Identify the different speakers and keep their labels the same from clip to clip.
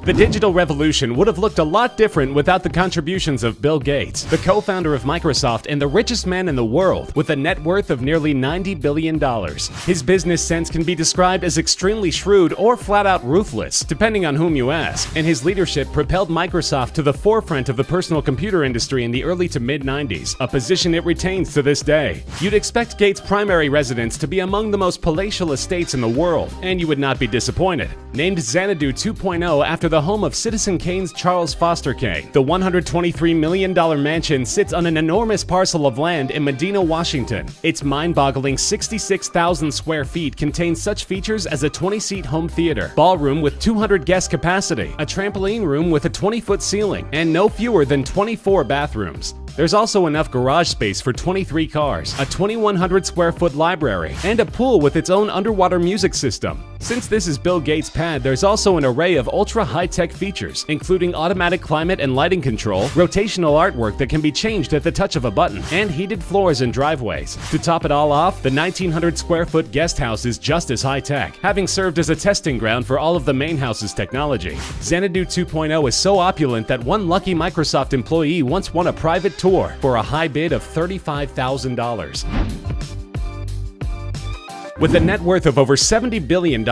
Speaker 1: The digital revolution would have looked a lot different without the contributions of Bill Gates, the co-founder of Microsoft and the richest man in the world, with a net worth of nearly $90 billion. His business sense can be described as extremely shrewd or flat-out ruthless, depending on whom you ask, and his leadership propelled Microsoft to the forefront of the personal computer industry in the early to mid-90s, a position it retains to this day. You'd expect Gates' primary residence to be among the most palatial estates in the world, and you would not be disappointed. Named Xanadu 2.0 after the home of Citizen Kane's Charles Foster Kane, the $123 million mansion sits on an enormous parcel of land in Medina, Washington. Its mind-boggling 66,000 square feet contains such features as a 20-seat home theater, ballroom with 200 guest capacity, a trampoline room with a 20-foot ceiling, and no fewer than 24 bathrooms. There's also enough garage space for 23 cars, a 2,100 square foot library, and a pool with its own underwater music system. Since this is Bill Gates' pad, there's also an array of ultra-high-tech features, including automatic climate and lighting control, rotational artwork that can be changed at the touch of a button, and heated floors and driveways. To top it all off, the 1,900 square foot guest house is just as high-tech, having served as a testing ground for all of the main house's technology. Xanadu 2.0 is so opulent that one lucky Microsoft employee once won a private tour for a high bid of $35,000. With a net worth of over $70 billion,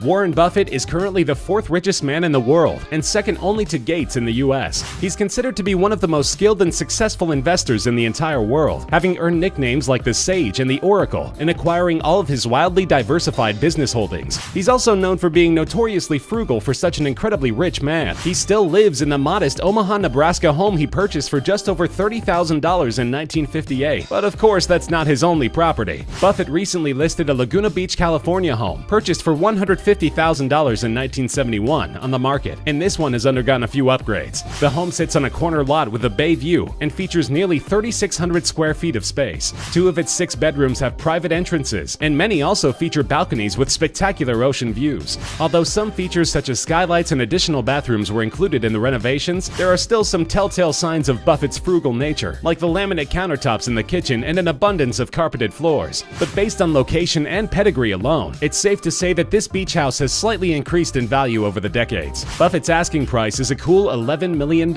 Speaker 1: Warren Buffett is currently the fourth richest man in the world and second only to Gates in the US. He's considered to be one of the most skilled and successful investors in the entire world, having earned nicknames like the Sage and the Oracle and acquiring all of his wildly diversified business holdings. He's also known for being notoriously frugal for such an incredibly rich man. He still lives in the modest Omaha, Nebraska home he purchased for just over $30,000 in 1958. But of course, that's not his only property. Buffett recently listed a Laguna Beach, California home, purchased for $150,000 in 1971 on the market, and this one has undergone a few upgrades. The home sits on a corner lot with a bay view and features nearly 3,600 square feet of space. 2 of its 6 bedrooms have private entrances, and many also feature balconies with spectacular ocean views. Although some features such as skylights and additional bathrooms were included in the renovations, there are still some telltale signs of Buffett's frugal nature, like the laminate countertops in the kitchen and an abundance of carpeted floors. But based on location and pedigree alone, it's safe to say that this beach house has slightly increased in value over the decades. Buffett's asking price is a cool $11 million.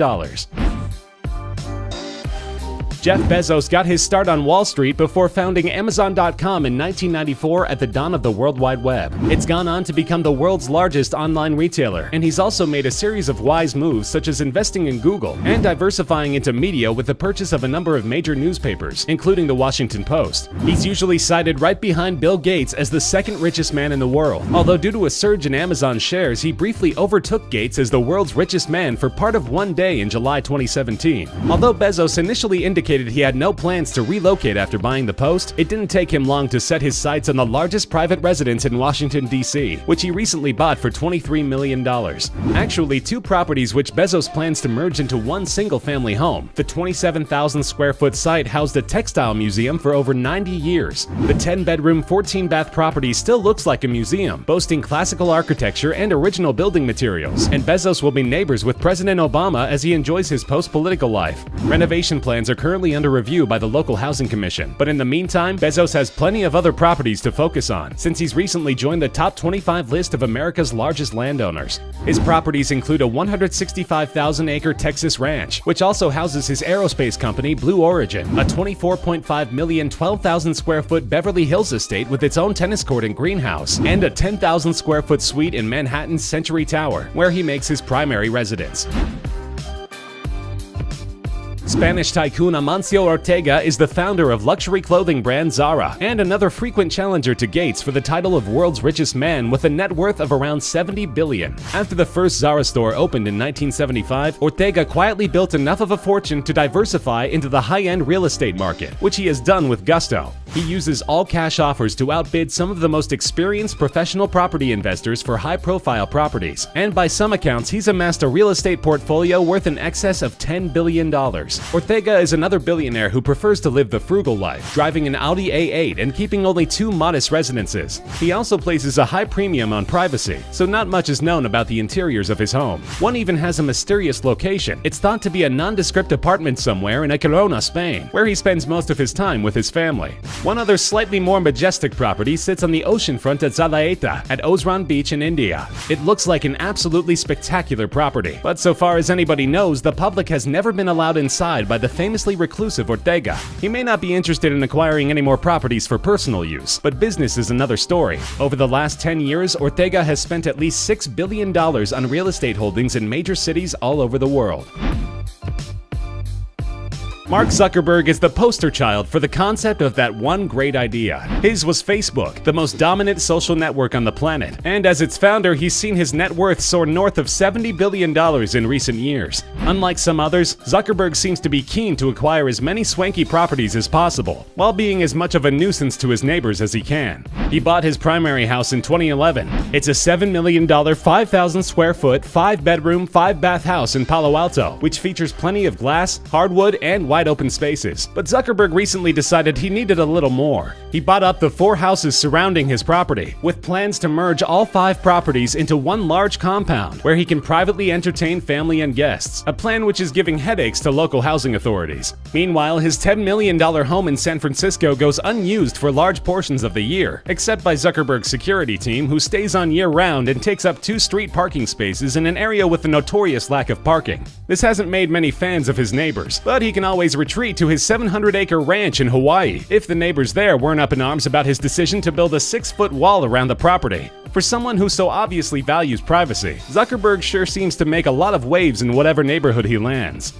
Speaker 1: Jeff Bezos got his start on Wall Street before founding Amazon.com in 1994 at the dawn of the World Wide Web. It's gone on to become the world's largest online retailer, and he's also made a series of wise moves such as investing in Google and diversifying into media with the purchase of a number of major newspapers, including the Washington Post. He's usually cited right behind Bill Gates as the second richest man in the world, although due to a surge in Amazon shares, he briefly overtook Gates as the world's richest man for part of one day in July 2017. Although Bezos initially indicated he had no plans to relocate after buying the Post, it didn't take him long to set his sights on the largest private residence in Washington, D.C., which he recently bought for $23 million. Actually, 2 properties which Bezos plans to merge into one single-family home. The 27,000 square foot site housed a textile museum for over 90 years. The 10-bedroom, 14-bath property still looks like a museum, boasting classical architecture and original building materials, and Bezos will be neighbors with President Obama as he enjoys his post-political life. Renovation plans are currently under review by the local housing commission, but in the meantime, Bezos has plenty of other properties to focus on, since he's recently joined the top 25 list of America's largest landowners. His properties include a 165,000-acre Texas ranch, which also houses his aerospace company, Blue Origin, a $24.5 million 12,000-square-foot Beverly Hills estate with its own tennis court and greenhouse, and a 10,000-square-foot suite in Manhattan's Century Tower, where he makes his primary residence. Spanish tycoon Amancio Ortega is the founder of luxury clothing brand Zara and another frequent challenger to Gates for the title of world's richest man with a net worth of around $70 billion. After the first Zara store opened in 1975, Ortega quietly built enough of a fortune to diversify into the high-end real estate market, which he has done with gusto. He uses all-cash offers to outbid some of the most experienced professional property investors for high-profile properties, and by some accounts, he's amassed a real estate portfolio worth in excess of $10 billion. Ortega is another billionaire who prefers to live the frugal life, driving an Audi A8 and keeping only 2 modest residences. He also places a high premium on privacy, so not much is known about the interiors of his home. One even has a mysterious location. It's thought to be a nondescript apartment somewhere in Girona, Spain, where he spends most of his time with his family. One other slightly more majestic property sits on the oceanfront at Zalaeta at Osran Beach in India. It looks like an absolutely spectacular property, but so far as anybody knows, the public has never been allowed inside by the famously reclusive Ortega. He may not be interested in acquiring any more properties for personal use, but business is another story. Over the last 10 years, Ortega has spent at least $6 billion on real estate holdings in major cities all over the world. Mark Zuckerberg is the poster child for the concept of that one great idea. His was Facebook, the most dominant social network on the planet, and as its founder, he's seen his net worth soar north of $70 billion in recent years. Unlike some others, Zuckerberg seems to be keen to acquire as many swanky properties as possible, while being as much of a nuisance to his neighbors as he can. He bought his primary house in 2011. It's a $7 million, 5,000 square foot, 5-bedroom, 5-bath house in Palo Alto, which features plenty of glass, hardwood, and wide open spaces. But Zuckerberg recently decided he needed a little more. He bought up the 4 houses surrounding his property, with plans to merge all 5 properties into one large compound where he can privately entertain family and guests, a plan which is giving headaches to local housing authorities. Meanwhile, his $10 million home in San Francisco goes unused for large portions of the year, except by Zuckerberg's security team, who stays on year-round and takes up 2 street parking spaces in an area with a notorious lack of parking. This hasn't made many fans of his neighbors, but he can always retreat to his 700-acre ranch in Hawaii if the neighbors there weren't up in arms about his decision to build a 6-foot wall around the property. For someone who so obviously values privacy, Zuckerberg sure seems to make a lot of waves in whatever neighborhood he lands.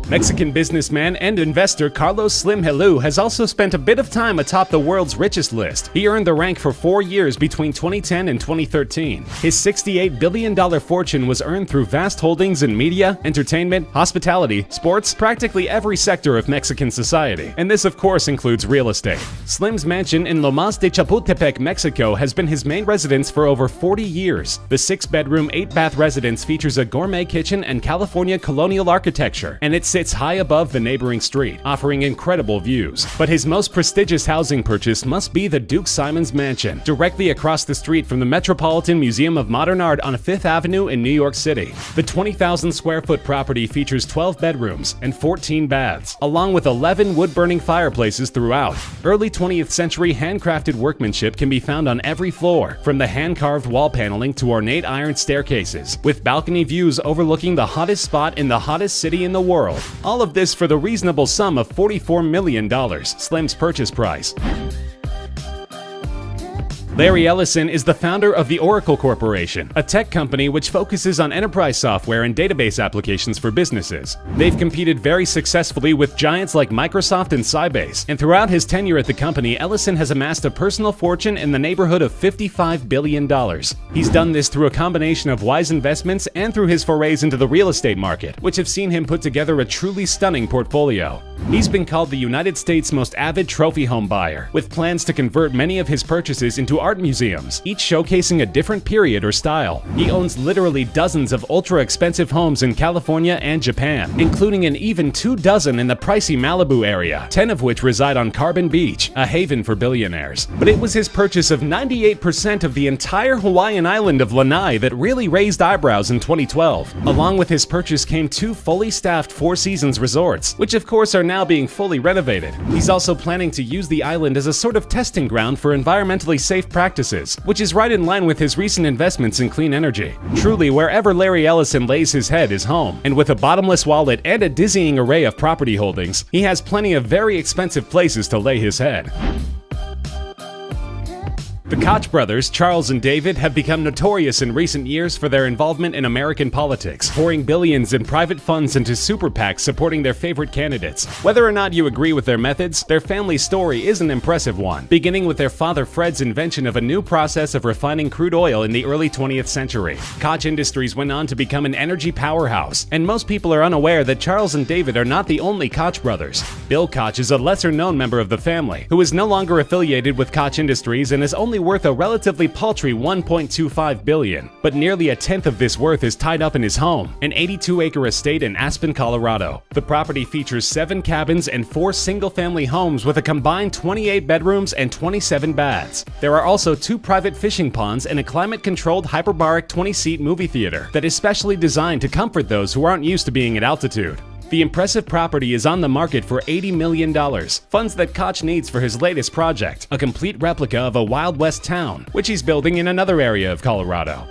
Speaker 1: Mexican businessman and investor Carlos Slim Helú has also spent a bit of time atop the world's richest list. He earned the rank for 4 years between 2010 and 2013. His $68 billion fortune was earned through vast holdings in media, entertainment, hospitality, sports, practically every sector of Mexican society. And this, of course, includes real estate. Slim's mansion in Lomas de Chapultepec, Mexico, has been his main residence for over 40 years. The 6-bedroom, 8-bath residence features a gourmet kitchen and California colonial architecture, and it sits high above the neighboring street, offering incredible views. But his most prestigious housing purchase must be the Duke Simons Mansion, directly across the street from the Metropolitan Museum of Modern Art on 5th Avenue in New York City. The 20,000 square foot property features 12 bedrooms and 14 baths, along with 11 wood-burning fireplaces throughout. Early 20th century handcrafted workmanship can be found on every floor, from the hand-carved wall paneling to ornate iron staircases, with balcony views overlooking the hottest spot in the hottest city in the world. All of this for the reasonable sum of $44 million, Slim's purchase price. Larry Ellison is the founder of the Oracle Corporation, a tech company which focuses on enterprise software and database applications for businesses. They've competed very successfully with giants like Microsoft and Sybase, and throughout his tenure at the company, Ellison has amassed a personal fortune in the neighborhood of $55 billion. He's done this through a combination of wise investments and through his forays into the real estate market, which have seen him put together a truly stunning portfolio. He's been called the United States' most avid trophy home buyer, with plans to convert many of his purchases into art museums, each showcasing a different period or style. He owns literally dozens of ultra-expensive homes in California and Japan, including an even 2 dozen in the pricey Malibu area, 10 of which reside on Carbon Beach, a haven for billionaires. But it was his purchase of 98% of the entire Hawaiian island of Lanai that really raised eyebrows in 2012. Along with his purchase came 2 fully staffed Four Seasons resorts, which of course are now being fully renovated. He's also planning to use the island as a sort of testing ground for environmentally safe practices, which is right in line with his recent investments in clean energy. Truly, wherever Larry Ellison lays his head is home, and with a bottomless wallet and a dizzying array of property holdings, he has plenty of very expensive places to lay his head. The Koch brothers, Charles and David, have become notorious in recent years for their involvement in American politics, pouring billions in private funds into super PACs supporting their favorite candidates. Whether or not you agree with their methods, their family story is an impressive one, beginning with their father Fred's invention of a new process of refining crude oil in the early 20th century. Koch Industries went on to become an energy powerhouse, and most people are unaware that Charles and David are not the only Koch brothers. Bill Koch is a lesser-known member of the family, who is no longer affiliated with Koch Industries and is only worth a relatively paltry $1.25 billion, but nearly a tenth of this worth is tied up in his home, an 82-acre estate in Aspen, Colorado. The property features 7 cabins and 4 single-family homes with a combined 28 bedrooms and 27 baths. There are also 2 private fishing ponds and a climate-controlled hyperbaric 20-seat movie theater that is specially designed to comfort those who aren't used to being at altitude. The impressive property is on the market for $80 million, funds that Koch needs for his latest project, a complete replica of a Wild West town, which he's building in another area of Colorado.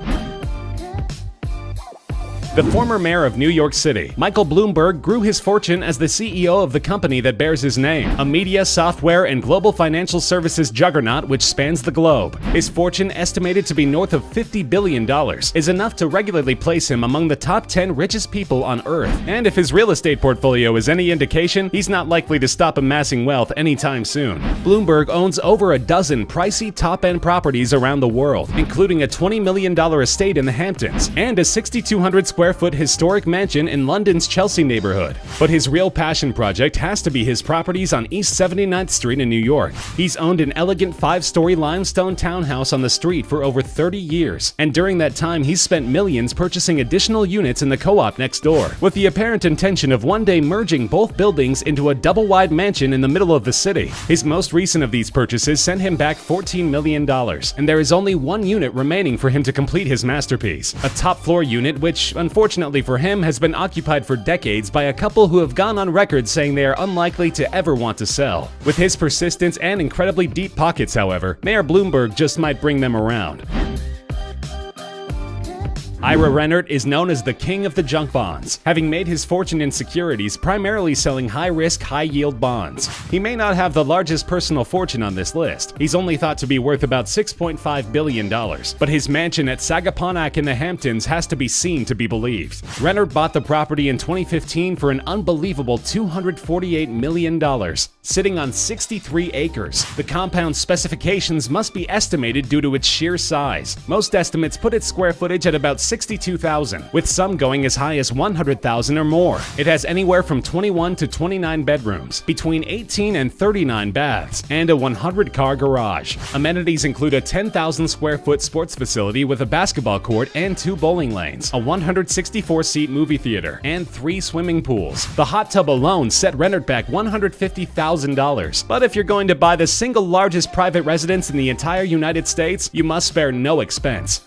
Speaker 1: The former mayor of New York City, Michael Bloomberg, grew his fortune as the CEO of the company that bears his name, a media, software, and global financial services juggernaut which spans the globe. His fortune, estimated to be north of $50 billion, is enough to regularly place him among the top 10 richest people on Earth. And if his real estate portfolio is any indication, he's not likely to stop amassing wealth anytime soon. Bloomberg owns over a dozen pricey top-end properties around the world, including a $20 million estate in the Hamptons and a 6,200 square foot historic mansion in London's Chelsea neighborhood. But his real passion project has to be his properties on East 79th Street in New York. He's owned an elegant 5-story limestone townhouse on the street for over 30 years, and during that time he's spent millions purchasing additional units in the co-op next door, with the apparent intention of one day merging both buildings into a double-wide mansion in the middle of the city. His most recent of these purchases sent him back $14 million, and there is only one unit remaining for him to complete his masterpiece, a top-floor unit which, unfortunately for him, has been occupied for decades by a couple who have gone on record saying they are unlikely to ever want to sell. With his persistence and incredibly deep pockets, however, Mayor Bloomberg just might bring them around. Ira Rennert is known as the king of the junk bonds, having made his fortune in securities primarily selling high-risk, high-yield bonds. He may not have the largest personal fortune on this list. He's only thought to be worth about $6.5 billion, but his mansion at Sagaponack in the Hamptons has to be seen to be believed. Rennert bought the property in 2015 for an unbelievable $248 million, sitting on 63 acres. The compound's specifications must be estimated due to its sheer size. Most estimates put its square footage at about 62,000, with some going as high as 100,000 or more. It has anywhere from 21 to 29 bedrooms, between 18 and 39 baths, and a 100-car garage. Amenities include a 10,000 square foot sports facility with a basketball court and 2 bowling lanes, a 164-seat movie theater, and 3 swimming pools. The hot tub alone set Rennert back $150,000. But if you're going to buy the single largest private residence in the entire United States, you must spare no expense.